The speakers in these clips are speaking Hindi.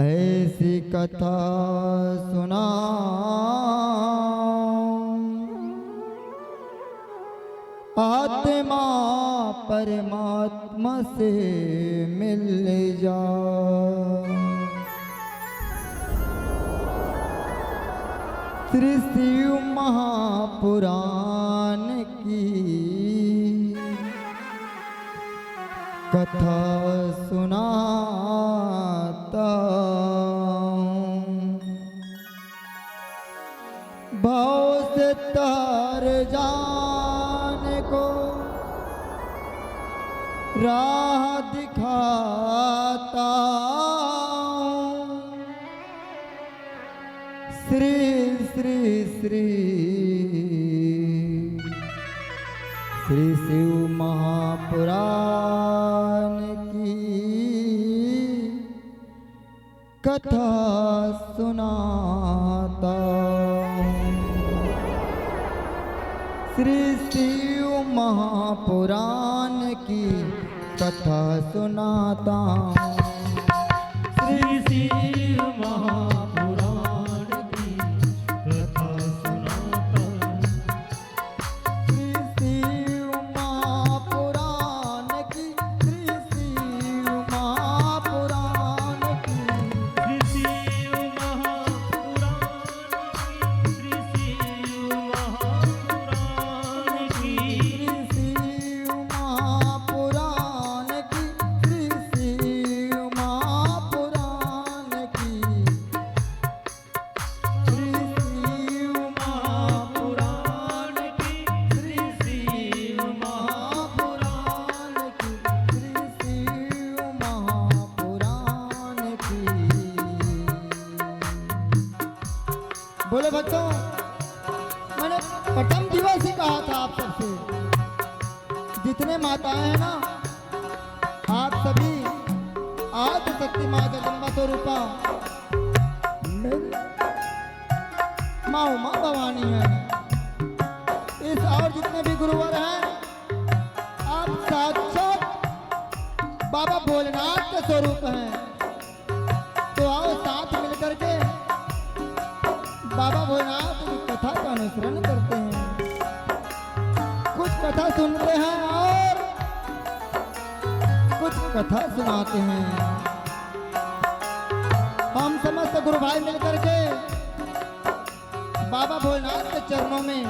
ऐसी कथा सुना आत्मा परमात्मा से मिल जा। श्री शिव महापुराण की कथा सुनाता हूँ। भाव से तार जाने को राह दिखाता हूँ। श्री श्री श्री श्री शिव महापुराण की कथा सुनाता हूँ। श्री शिव महापुराण की कथा सुनाता हूँ। श्री शिव महापुराण की कथा सुनाता हूँ। श्री शिव महापुराण की, श्री शिव महापुराण की, श्री शिव महापुराण की, श्री शिव महापुराण की, श्री शिव महापुराण की, श्री शिव महापुराण की, श्री शिव महापुराण की, श्री शिव महापुराण की, श्री शिव महापुराण की। बोले बच्चों, मैंने प्रथम दिवस ही कहा था आप सबसे, जितने माताएं हैं ना, आप सभी आदि शक्ति माँ जगदम्बा स्वरूपा माँ उमा भवानी है। इस और जितने भी गुरुवर हैं, आप साक्षात बाबा भोलेनाथ के स्वरूप हैं। तो आओ साथ मिलकर के बाबा भोलेनाथ की कथा का अनुसरण करते हैं, कुछ कथा सुनते हैं और कुछ कथा सुनाते हैं। हम समस्त गुरु भाई मिलकर के बाबा भोलेनाथ के चरणों में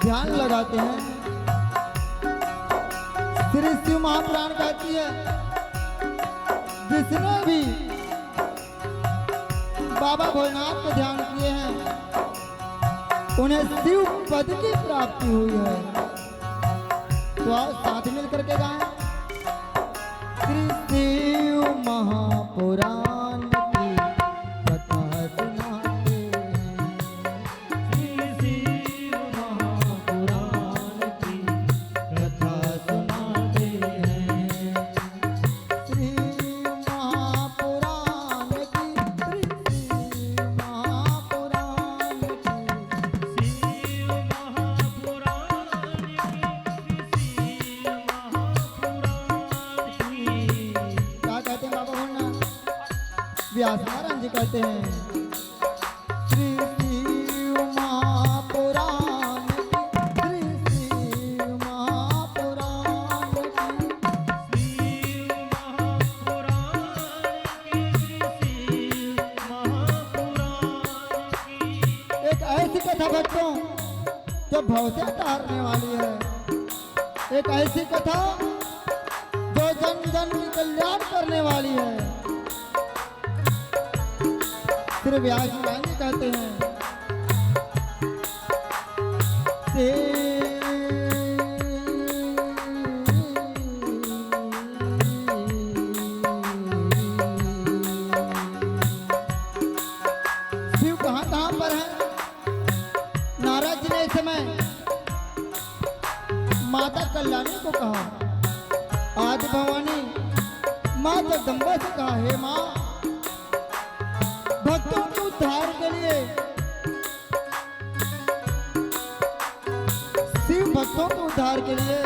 ध्यान लगाते हैं। श्री शिव महापुराण कहती है, जिसने भी बाबा भोलेनाथ को ध्यान किए हैं, उन्हें शिव पद की प्राप्ति हुई है। तो आओ साथ मिलकर के गाएं। श्री शिव महापुराण की कथा सुनाते हैं। श्री शिव महापुराण की कथा सुनाते हैं। श्री महापुराण की, श्री शिव महापुराण की, शिव महापुराण की, शिव महापुराण की। क्या कहते हैं बाबा भोलेनाथ? व्यास नारायण जी कहते हैं, श्री शिव महापुराण की, श्री शिव महापुराण की, शिव महापुराण की, शिव महापुराण की। एक ऐसी कथा बच्चों जो भव से तारने वाली है। एक ऐसी कथा जो जन जन की कल्याण करने वाली है। श्री व्यास नारायण जी कहते हैं, शिव कहाँ कहाँ पर है? नारद जी ने इस समय माता कल्याणी को कहा, आदि भवानी माँ जगदम्बा से कहा, हे माँ, भक्तों के उद्धार के लिए, शिव भक्तों के उद्धार के लिए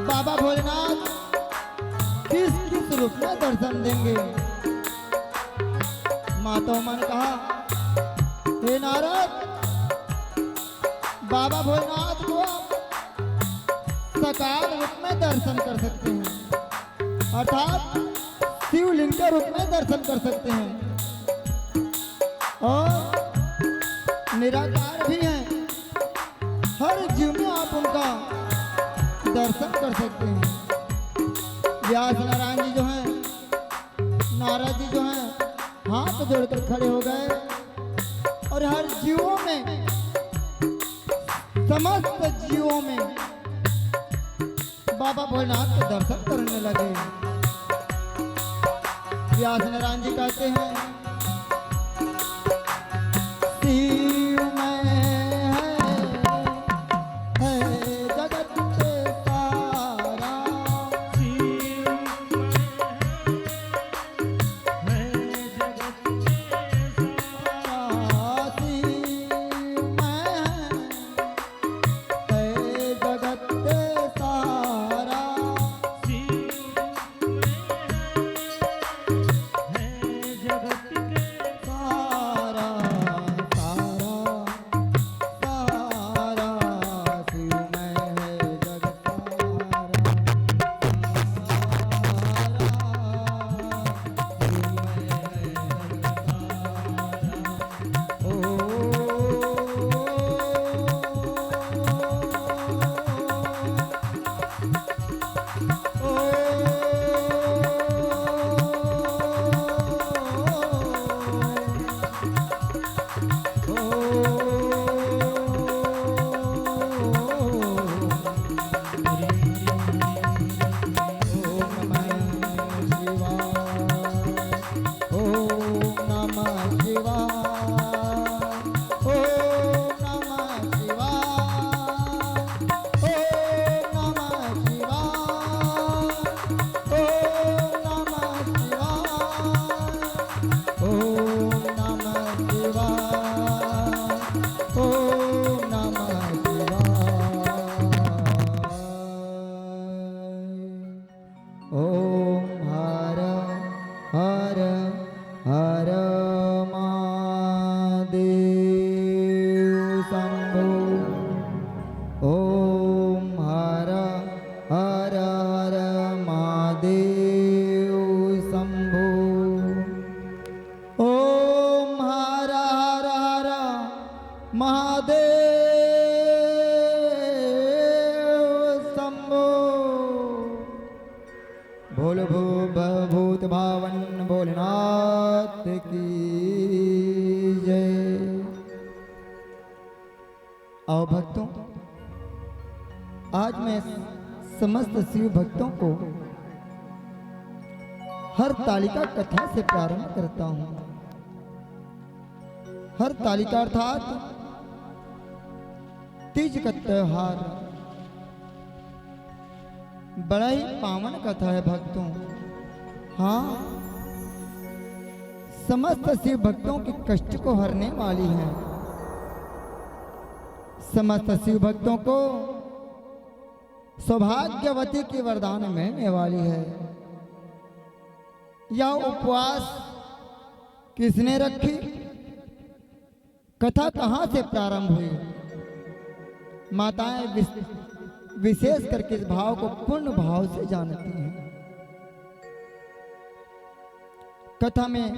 बाबा भोलेनाथ किस किस रूप में दर्शन देंगे। माताओं ने कहा, हे नारद, बाबा भोलेनाथ को आप साकार रूप में दर्शन कर सकते हैं, अर्थात शिवलिंग के रूप में दर्शन कर सकते हैं और निराकार भी हैं। हर जीव में आप उनका दर्शन कर सकते हैं। व्यास नारायण जी जो हैं, नारद जी जो हैं, हाथ जोड़कर खड़े हो गए और हर जीवों में, समस्त जीवों में बाबा भोलेनाथ के दर्शन करने लगे। व्यास नारायण जी कहते हैं, शिव में है जगत सारा, शिव मैं जगत में सारा शिव में है जगत सारा, शिव है जगत के सारा सारा सारा शिव में है जगत भोल भूत भावन भोलेनाथ की जय। आओ भक्तों, आज मैं समस्त शिव भक्तों को हर तालिका कथा से प्रारंभ करता हूं। हर तालिका अर्थात तीज का त्योहार बड़ा ही पावन कथा है भक्तों। हाँ, समस्त शिव भक्तों के कष्ट को हरने वाली है, समस्त शिव भक्तों को सौभाग्यवती की वरदान मिलने वाली है। यह उपवास किसने रखी, कथा कहां से प्रारंभ हुई? माताएं विशेष करके इस भाव को पूर्ण भाव से जानती हैं। कथा में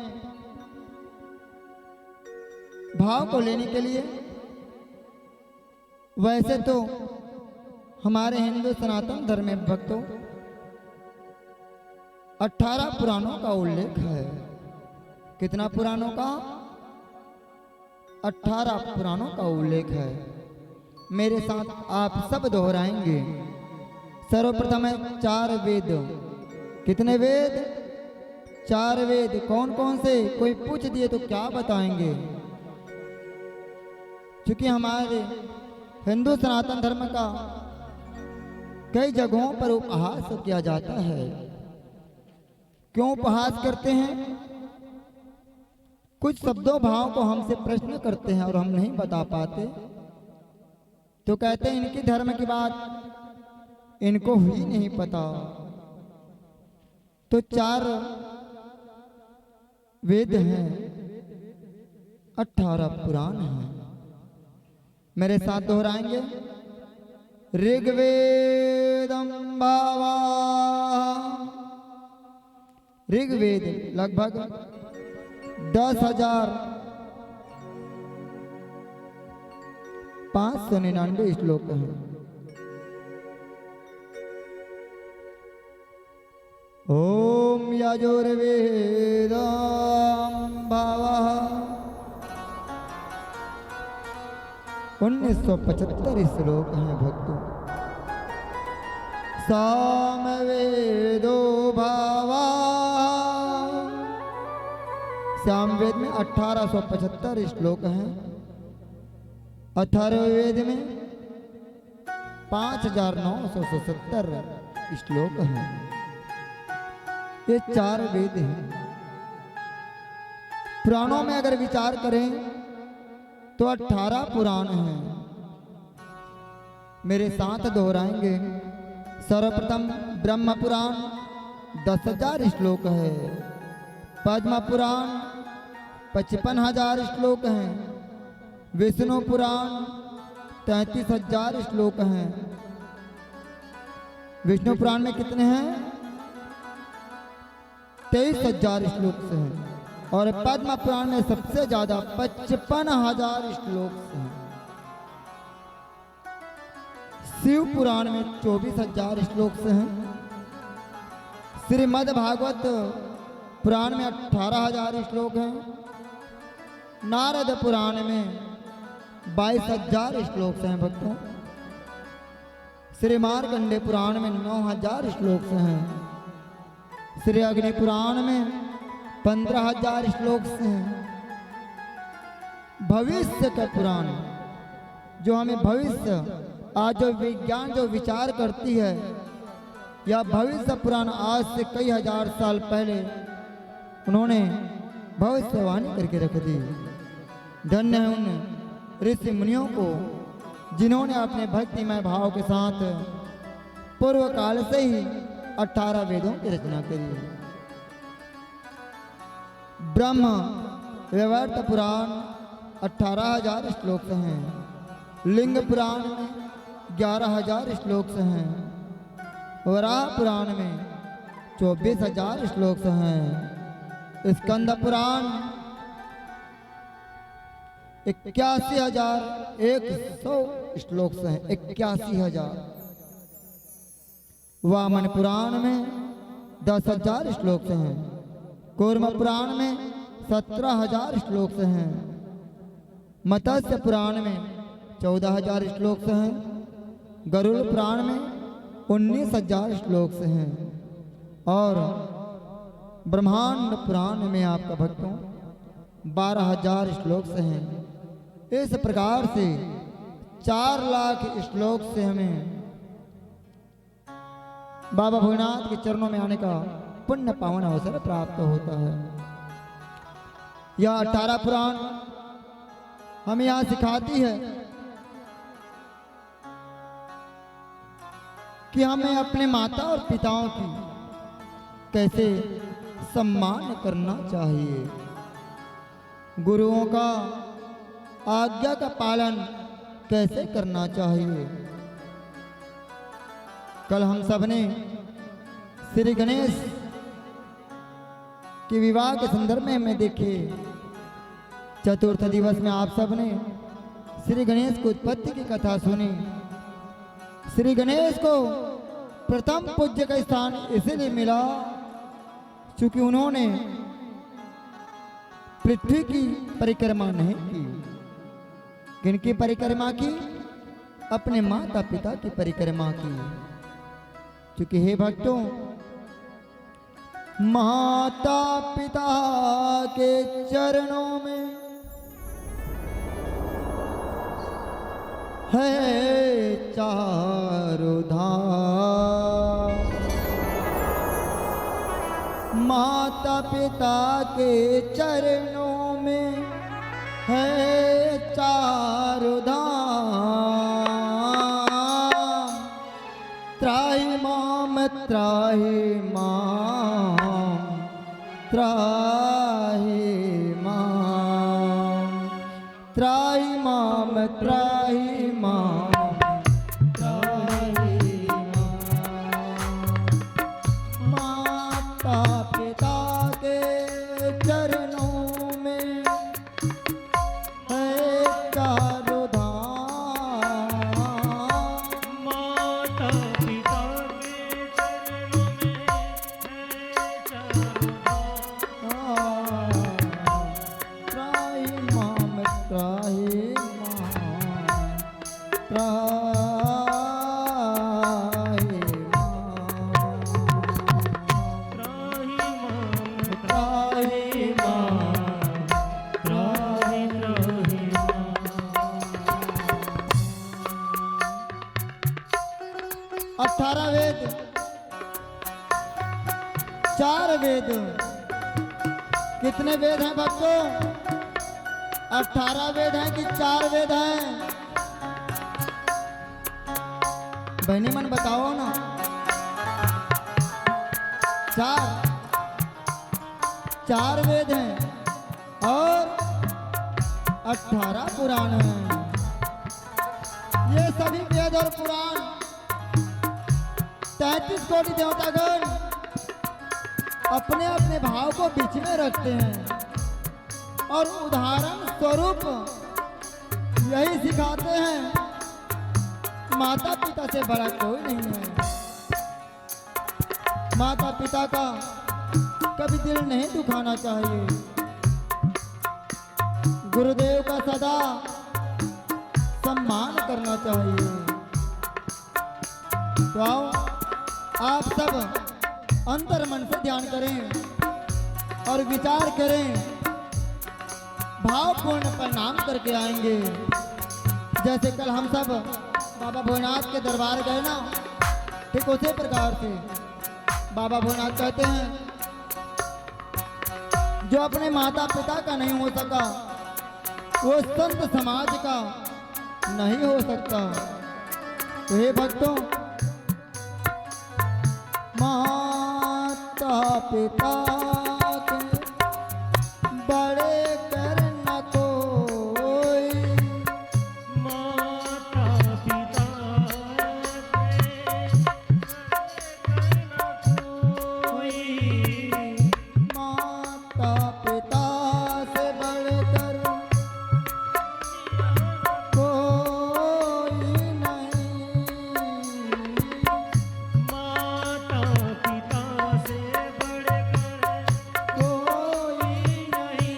भाव को लेने के लिए वैसे तो हमारे हिंदू सनातन धर्म में भक्तों 18 पुराणों का उल्लेख है। कितना पुराणों का? 18 पुराणों का उल्लेख है। मेरे साथ आप सब दोहराएंगे। सर्वप्रथम है 4 वेद। कितने वेद? 4 वेद। कौन कौन से? कोई पूछ दिए तो क्या बताएंगे? क्योंकि हमारे हिंदू सनातन धर्म का कई जगहों पर उपहास किया जाता है। क्यों उपहास करते हैं? कुछ शब्दों भाव को हमसे प्रश्न करते हैं और हम नहीं बता पाते, तो कहते हैं इनके धर्म की बात इनको ही नहीं पता। तो 4 वेद हैं, 18 पुराण हैं। मेरे साथ दोहराएंगे। ऋग्वेदम भावा। ऋग्वेद लगभग 10,599 श्लोक हैं। ओम यजुर्वेदम भावः 1975 श्लोक हैं भक्तों। सामवेदो भावा। सामवेद में 1875 श्लोक हैं। अथर्ववेद में 5970 श्लोक हैं। ये 4 वेद हैं। पुराणों में अगर विचार करें तो 18 पुराण हैं। मेरे साथ दोहराएंगे। सर्वप्रथम ब्रह्म पुराण 10,000 श्लोक है। पद्म पुराण 55,000 श्लोक हैं। विष्णु पुराण 33,000 श्लोक हैं। विष्णु पुराण में कितने हैं? 23,000 श्लोक से हैं। और पद्म पुराण में सबसे ज्यादा 55,000 श्लोक से हैं। शिव पुराण में 24,000 श्लोक से हैं। श्रीमद् भागवत पुराण में 18,000 श्लोक हैं। नारद पुराण में 22,000 श्लोक से हैं भक्तों। श्री मार्कंडेय पुराण में 9,000 श्लोक से हैं। श्री अग्नि पुराण में 15,000 श्लोक से हैं। भविष्य का पुराण जो हमें भविष्य, आज जो विज्ञान जो विचार करती है, या भविष्य पुराण आज से कई हजार साल पहले उन्होंने भविष्यवाणी करके रख दी। धन्य है उन ऋषि मुनियों को जिन्होंने अपने भक्तिमय भाव के साथ पूर्व काल से ही 18 वेदों की रचना करी। ब्रह्म व्यवर्त पुराण 18,000 श्लोक से हैं। लिंग पुराण में 11,000 श्लोक से हैं। वराह पुराण में 24,000 श्लोक से हैं। स्कंद पुराण 81,100 श्लोक से हैं। 81,000। वामन पुराण में 10,000 श्लोक से हैं। कूर्म पुराण में 17,000 श्लोक से हैं। मत्स्य पुराण में 14,000 श्लोक से हैं। गरुड़ पुराण में 19,000 श्लोक से हैं। और ब्रह्मांड पुराण में आपका भक्तों 12,000 श्लोक से हैं। इस प्रकार से 4 लाख श्लोक से हमें बाबा भोलेनाथ के चरणों में आने का पुण्य पावन अवसर प्राप्त होता है। यह 18 पुराण हमें यहाँ सिखाती है कि हमें अपने माता और पिताओं की कैसे सम्मान करना चाहिए, गुरुओं का आज्ञा का पालन कैसे करना चाहिए। कल हम सब ने श्री गणेश के विवाह के संदर्भ में हमें देखे। चतुर्थ दिवस में आप सब ने श्री गणेश की उत्पत्ति की कथा सुनी। श्री गणेश को प्रथम पूज्य का स्थान इसलिए मिला क्योंकि उन्होंने पृथ्वी की परिक्रमा नहीं की। किनकी परिक्रमा की? अपने माता पिता की परिक्रमा की। क्योंकि हे भक्तों, माता पिता के चरणों में है चारों धाम। माता पिता के चरणों में है चारों धाम। त्राहि माम त्राहि माम, त्राहि माम, त्राहि माम, त्राहि माम, त्राहि माम। माता पिता के चरणों में है चारों धाम, माता पिता के चरणों में है चारों धाम। त्राहि माम, त्राहि माम, त्राहि माम, त्राहि माम, त्राहि माम। 18 वेद, 4 वेद। कितने वेद हैं भक्तों? 18 वेद हैं कि 4 वेद हैं? बहनी मन बताओ ना। 4 वेद हैं और 18 पुराण हैं। ये सभी वेद और पुराण 33 कोटि देवतागण अपने अपने भाव को बीच में रखते हैं और उदाहरण स्वरूप यही सिखाते हैं, माता पिता से बड़ा कोई नहीं है। माता पिता का कभी दिल नहीं दुखाना चाहिए। गुरुदेव का सदा सम्मान करना चाहिए। तो आओ आप सब अंतर मन से ध्यान करें और विचार करें, भावपूर्ण प्रणाम करके आएंगे। जैसे कल हम सब बाबा भोलेनाथ के दरबार गए ना, ठीक उसी प्रकार से बाबा भोलेनाथ कहते हैं, जो अपने माता पिता का नहीं हो सका वो संत समाज का नहीं हो सकता। तो हे भक्तों, माता पिता के बड़े कर न कोई, माता पिता के माता पिता से बढ़कर कोई नहीं, माता पिता से बढ़कर कोई नहीं।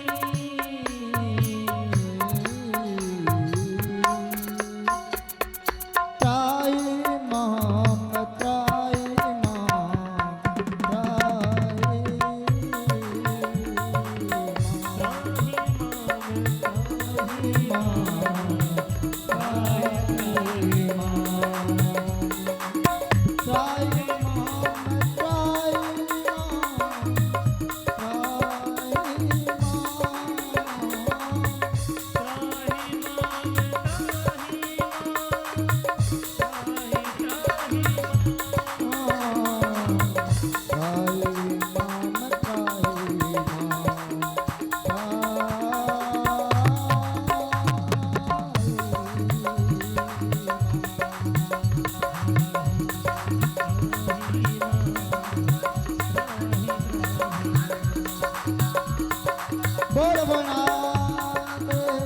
त्राहि माम, त्राहि माम, त्राहि बोल भोलेनाथ की जय।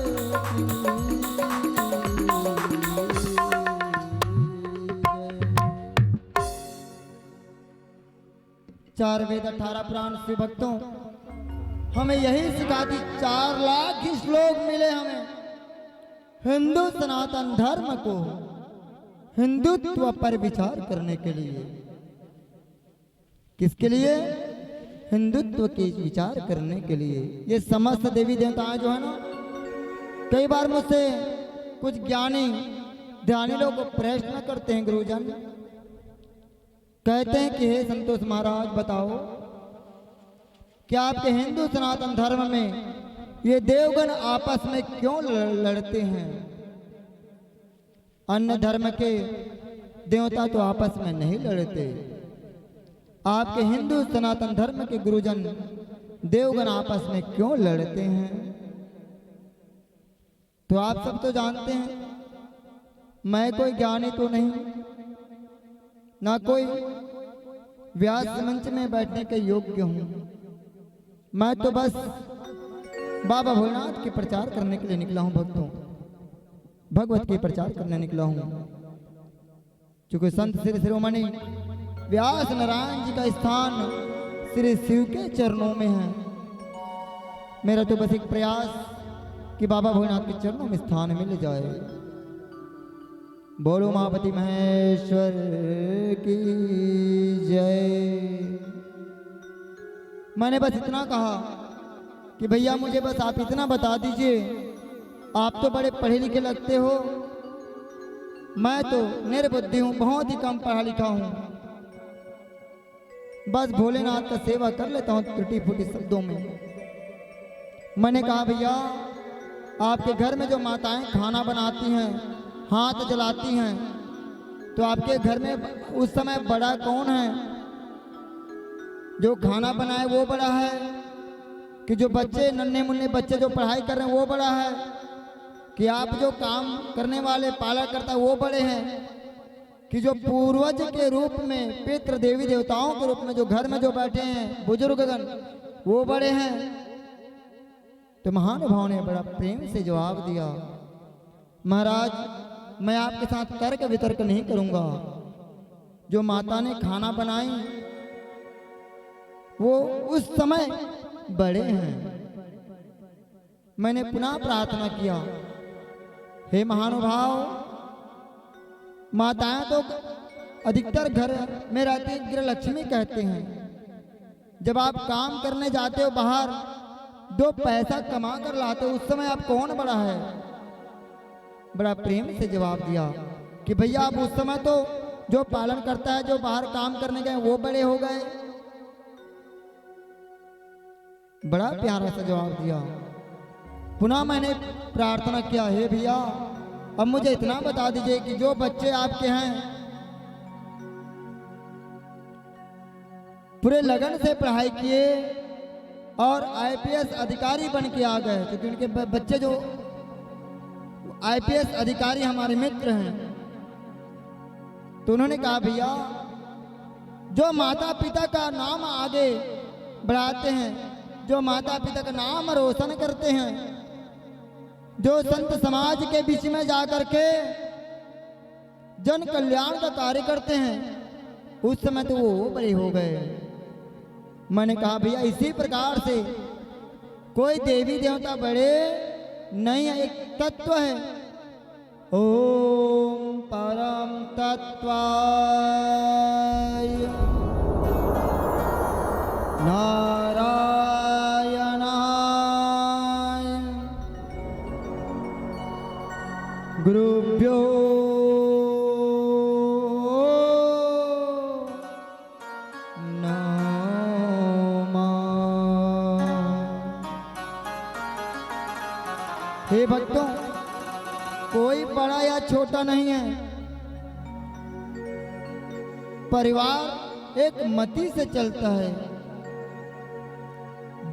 4 वेद 18 पुराण से भक्तों हमें यही सिखाती, 4 लाख ही श्लोक मिले हमें हिंदू सनातन धर्म को हिंदुत्व पर विचार करने के लिए। किसके लिए? हिंदुत्व के विचार करने के लिए। ये समस्त देवी देवताएं जो है ना, कई बार मुझसे कुछ ज्ञानी ध्यानी लोग प्रश्न करते हैं, गुरुजन कहते हैं कि हे संतोष महाराज बताओ, क्या आपके हिंदू सनातन धर्म में ये देवगण आपस में क्यों लड़ते हैं? अन्य धर्म के देवता तो आपस में नहीं लड़ते, आपके हिंदू सनातन धर्म के गुरुजन देवगण आपस में क्यों लड़ते हैं? तो आप सब तो जानते हैं मैं कोई ज्ञानी तो नहीं, ना कोई व्यास मंच में बैठने के योग्य हूं। मैं तो बस बाबा भोलेनाथ के प्रचार करने के लिए निकला हूं भक्तों, भगवत के प्रचार करने निकला हूं। क्योंकि संत श्री शिरोमणि व्यास नारायण जी का स्थान श्री शिव के चरणों में है। मेरा तो बस एक प्रयास कि बाबा भोलेनाथ के चरणों में स्थान मिल जाए। बोलो महापति महेश्वर की जय। मैंने बस इतना कहा कि भैया मुझे बस आप इतना बता दीजिए, आप तो बड़े पढ़े लिखे लगते हो, मैं तो निर्बुद्धि हूं, बहुत ही कम पढ़ा लिखा हूं। बस भोलेनाथ का सेवा कर लेता हूं त्रुटि फूटी शब्दों में। मैंने कहा भैया आपके घर में जो माताएं खाना बनाती हैं, हाथ जलाती हैं, तो आपके घर में उस समय बड़ा कौन है? जो खाना बनाए वो बड़ा है कि जो बच्चे नन्हे मुन्ने बच्चे जो पढ़ाई कर रहे हैं वो बड़ा है, कि आप जो काम करने वाले पाला करता वो बड़े हैं, कि जो पूर्वज के रूप में पितृ देवी देवताओं के रूप में जो घर में जो बैठे हैं बुजुर्गगण वो बड़े हैं? तो महानुभाव ने बड़ा प्रेम से जवाब दिया, महाराज मैं आपके साथ तर्क वितर्क नहीं करूंगा। जो माता ने खाना बनाई वो उस समय बड़े हैं। मैंने पुनः प्रार्थना किया, हे महानुभाव, माताएं तो अधिकतर घर में रहती गृह लक्ष्मी कहते हैं। जब आप काम करने जाते हो बाहर, दो पैसा कमा कर लाते हो, उस समय आप कौन बड़ा है? बड़ा प्रेम से जवाब दिया कि भैया आप उस समय तो जो पालन करता है, जो बाहर काम करने गए वो बड़े हो गए। बड़ा प्यारा सा जवाब दिया। पुनः मैंने प्रार्थना किया, हे भैया अब मुझे इतना बता दीजिए कि जो बच्चे आपके हैं पूरे लगन से पढ़ाई किए और आईपीएस अधिकारी बन के आ गए, क्योंकि उनके बच्चे जो आईपीएस अधिकारी हमारे मित्र हैं, तो उन्होंने कहा भैया जो माता पिता का नाम आगे बढ़ाते हैं, जो माता पिता का नाम रोशन करते हैं, जो संत समाज के बीच में जाकर के जन कल्याण का कार्य करते हैं, उस समय तो वो बड़े हो गए। मैंने कहा भैया इसी प्रकार से कोई देवी देवता बड़े नहीं है, एक तत्व है। ओम परम तत्वाय नारायणाय गुरुभ्यो हे भक्तों, कोई बड़ा या छोटा नहीं है। परिवार एक मति से चलता है।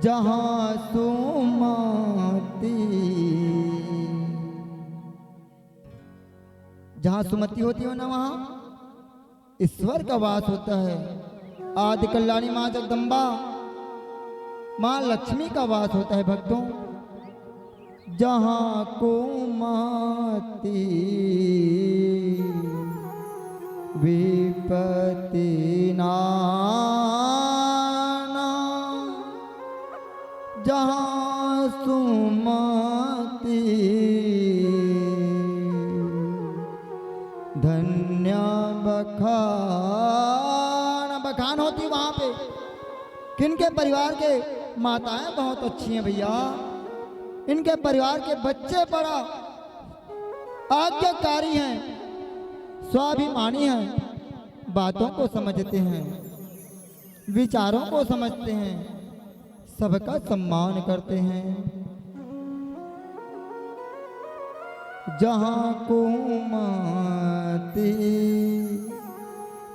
जहां सुमति, जहां सुमति होती हो ना वहां ईश्वर का वास होता है। आदि कल्याणी मां जगदम्बा मां लक्ष्मी का वास होता है भक्तों। जहां कुमति विपत्ति नाना, जहां सुमति धन्य बखान, बखान होती वहां पे। किनके परिवार के माताएं बहुत अच्छी हैं भैया, इनके परिवार के बच्चे बड़ा आज्ञाकारी हैं, स्वाभिमानी हैं, बातों को समझते हैं, विचारों को समझते हैं, सबका सम्मान करते हैं। जहां कुमति,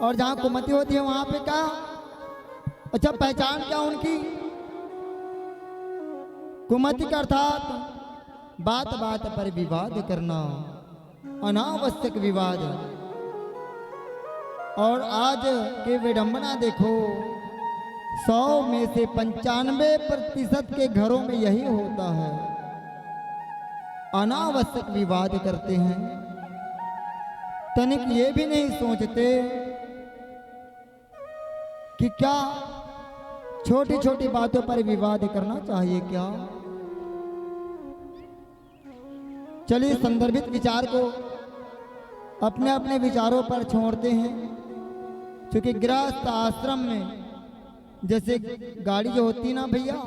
और जहां कुमति होती है वहां पे क्या अच्छा, पहचान क्या उनकी? कुमति का अर्थात बात बात पर विवाद करना, अनावश्यक विवाद। और आज के विडंबना देखो, 100 में से 95% के घरों में यही होता है, अनावश्यक विवाद करते हैं। तनिक ये भी नहीं सोचते कि क्या छोटी छोटी बातों पर विवाद करना चाहिए क्या? चलिए संदर्भित विचार को अपने अपने विचारों पर छोड़ते हैं। क्योंकि गृहस्थ आश्रम में जैसे गाड़ी जो होती ना भैया,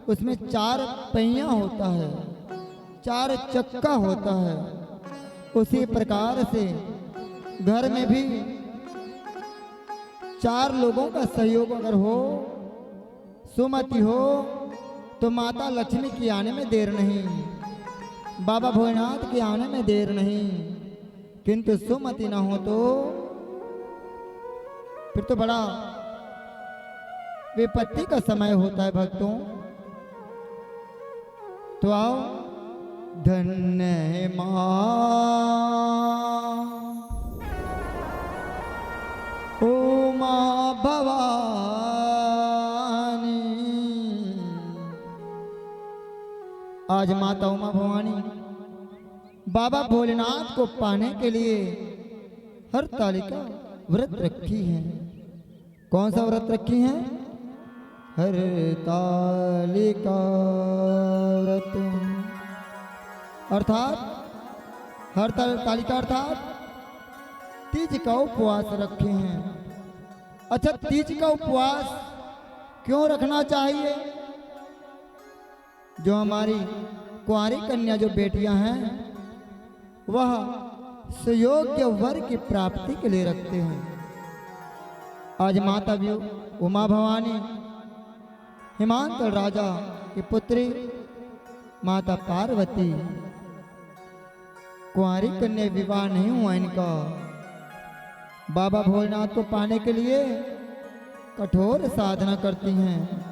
उसमें 4 पहिया होता है, 4 चक्का होता है। उसी प्रकार से घर में भी 4 लोगों का सहयोग अगर हो, सुमति हो, तो माता लक्ष्मी के आने में देर नहीं, बाबा भोलेनाथ के आने में देर नहीं। किंतु सुमति ना हो तो फिर तो बड़ा विपत्ति का समय होता है भक्तों। तो आओ, धन्य मां उमा भवानी, आज माता उमा भवानी बाबा भोलेनाथ को पाने के लिए हरतालिका व्रत रखी है। कौन सा व्रत रखी है? हरतालिका व्रत, अर्थात हरतालिका अर्थात तीज का उपवास रखे हैं। अच्छा, तीज का उपवास क्यों रखना चाहिए? जो हमारी कुंवारी कन्या जो बेटियां हैं, वह सुयोग्य वर की प्राप्ति के लिए रखते हैं। आज माता भी उमा भवानी हिमांचल राजा की पुत्री माता पार्वती, कुंवारी कन्या विवाह नहीं हुआ इनका, बाबा भोलेनाथ को पाने के लिए कठोर साधना करती हैं।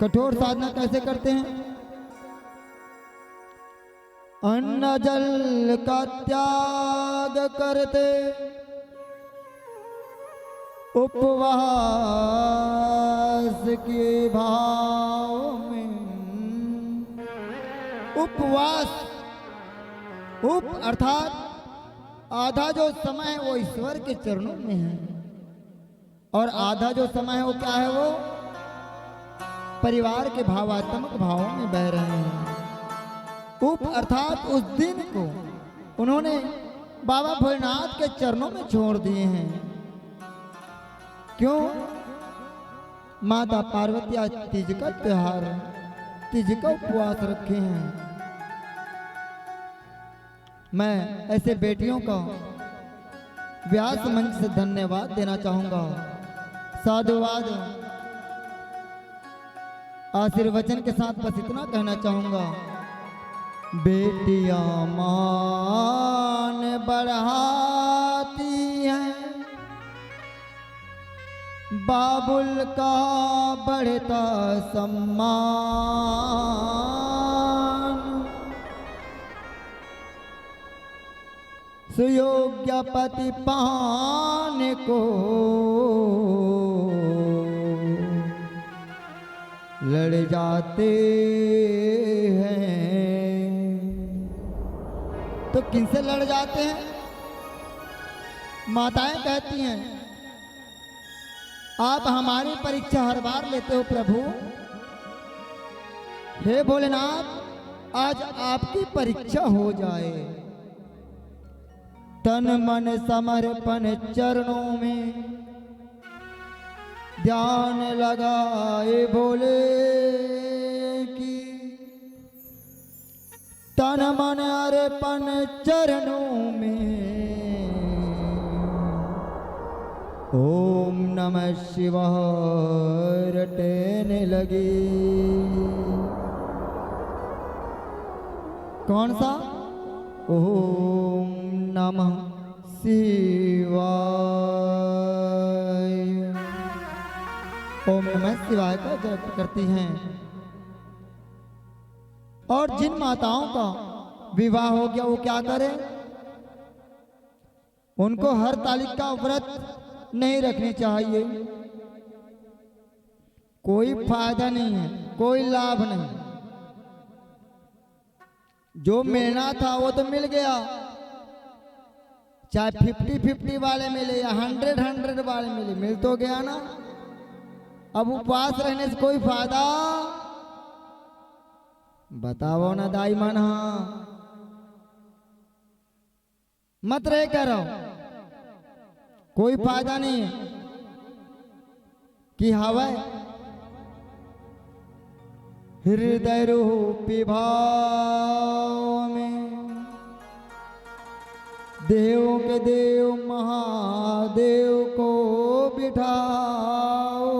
कठोर साधना कैसे करते हैं? अन्न जल का त्याग करते, उपवास के भाव में। उपवास, उप अर्थात आधा जो समय है वो ईश्वर के चरणों में है, और आधा जो समय है वो क्या है? वो परिवार के भावात्मक भावों में बह रहे हैं। उप अर्थात उस दिन को उन्होंने बाबा भोलेनाथ के चरणों में छोड़ दिए हैं। क्यों? माता पार्वती आज तीज का त्योहार, तीज का उपवास रखे हैं। मैं ऐसे बेटियों का व्यास मंच से धन्यवाद देना चाहूंगा, साधुवाद आशीर्वचन के साथ बस इतना कहना चाहूंगा, बेटियां मान बढ़ाती हैं, बाबुल का बढ़ता सम्मान, सुयोग्य पति पाने को लड़ जाते हैं। तो किनसे लड़ जाते हैं? माताएं कहती हैं, आप हमारी परीक्षा हर बार लेते हो प्रभु। हे भोलेनाथ, आज आपकी परीक्षा हो जाए। तन मन समर्पण चरणों में ध्यान लगाए भोले की, तन मन अर्पण चरणों में ओम नमः शिवाय रटने लगे। कौन सा? ओम नमः शिवाय। ओम नमः शिवाय का जप करती हैं। और जिन माताओं का विवाह हो गया वो क्या करें? उनको हर तारीख का व्रत नहीं रखनी चाहिए। कोई फायदा नहीं है, कोई लाभ नहीं। जो मिलना था वो तो मिल गया, चाहे 50-50 वाले मिले या 100-100 वाले मिले, मिल तो गया ना। अब उपवास रहने से कोई फायदा बताओ ना दाई मन। मत रहे करो, कोई फायदा नहीं है कि हवा हृदय रूपी भाव में देव के देव महादेव को बिठाओ।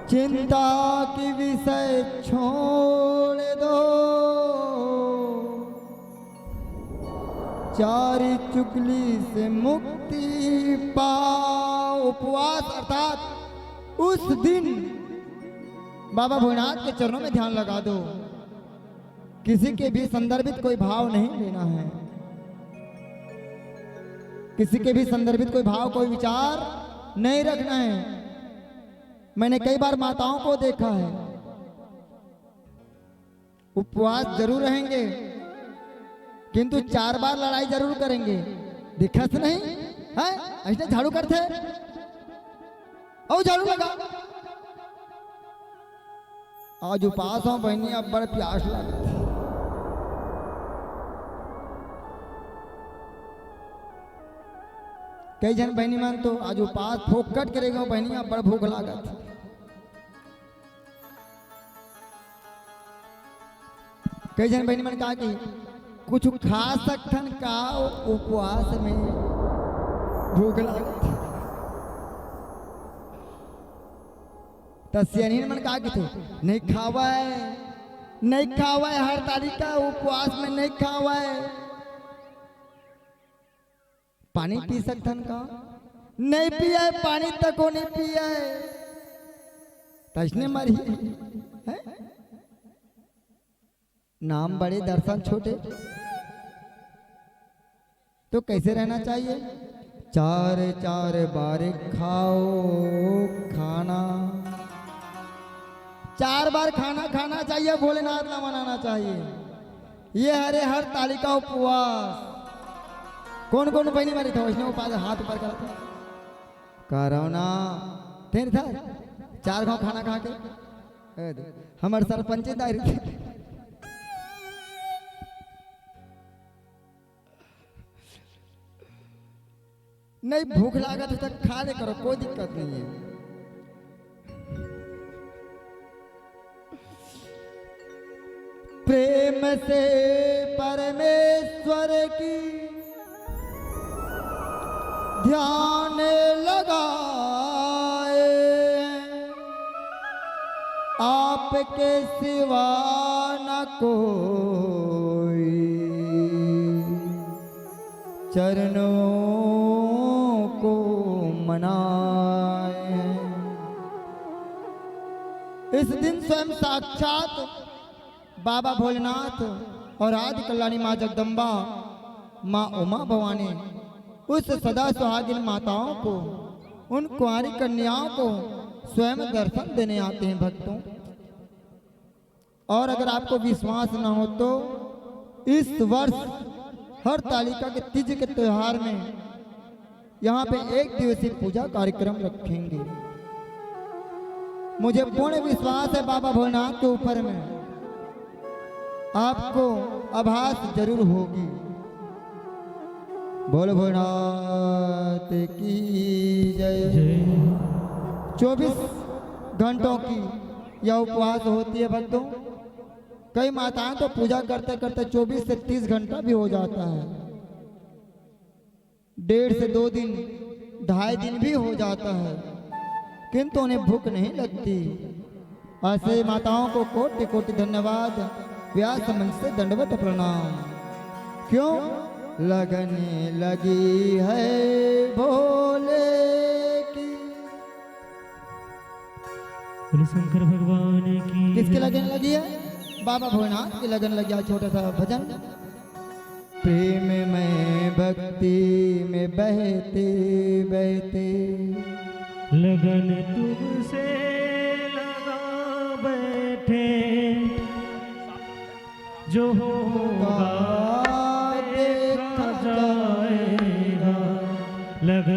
चिंता की विषय छोड़ दो, चारी चुगली से मुक्ति पाओ। उपवास अर्थात उस दिन बाबा भोलेनाथ के चरणों में ध्यान लगा दो। किसी के भी संदर्भित कोई भाव नहीं लेना है, किसी के भी संदर्भित कोई भाव कोई विचार नहीं रखना है। मैंने कई बार माताओं को देखा है, उपवास जरूर रहेंगे किंतु 4 बार लड़ाई जरूर करेंगे। दिक्कत नहीं है, ऐसे झाड़ू करते और झाड़ू लगा। आज उपास हो बहनी, अब बड़े प्यास लगे। कई जन बहनी मान तो आज उपास फोकट करेगा बहनी, अब बड़ा भूख लागत। कई जन बहनी मन कहा कि कुछ खा सकथन का उपवास में भूख लागत। तस्यानी मन कहा कि थे नहीं खावाए, नहीं खावाए, हर तारीख का उपवास में नहीं खावाए। पानी पी सकथन का? नहीं पिया, पानी तक को नहीं पिया। तजने मरी है? नाम बड़े दर्शन छोटे, तो कैसे रहना चाहिए? 4 बार खाओ खाना, 4 बार खाना खाना चाहिए, भोलेनाथ ना मनाना चाहिए। ये हर ताली का उपवास। कौन कौन बहनी मारी था उसने उपवास हाथ ऊपर करा था? करो ना फिर था 4 गाँव खाना खा के हमारे सरपंच दायरे नहीं भूख लागत है तो खा ले करो, कोई दिक्कत नहीं है। प्रेम से परमेश्वर की ध्यान लगाए, आपके सिवा न कोई, चरणों को मनाए। इस दिन स्वयं साक्षात बाबा भोलेनाथ और आदि कल्याणी माँ जगदम्बा, माँ उमा भवानी उस सदा सुहागिन माताओं को, उन कुंवारी कन्याओं को स्वयं दर्शन देने आते हैं भक्तों। और अगर आपको विश्वास न हो तो इस वर्ष हर तालिका के तीज के त्योहार में यहाँ पे 1 दिवसीय पूजा कार्यक्रम रखेंगे। मुझे पूर्ण विश्वास है बाबा भोलेनाथ के ऊपर में, आपको आभास जरूर होगी। बोल भोलेनाथ की जय। 24 घंटों की यह उपवास होती है भक्तों। कई माताएं तो पूजा करते करते 24 से 30 घंटा भी हो जाता है, 1.5 से 2 दिन, 2.5 दिन भी हो जाता है, किंतु उन्हें भूख नहीं लगती। ऐसे माताओं को कोटि कोटि धन्यवाद, व्यास मंच से दंडवत प्रणाम। क्यों लगने लगी है भोले बोले शंकर भगवान की किसकी लगन लगी है? बाबा भोलेनाथ की लगन लगी है। छोटा सा भजन। प्रेम में भक्ति में बहते बहते लगन तुमसे लगा बैठे, जो होगा देखा जाएगा। लगन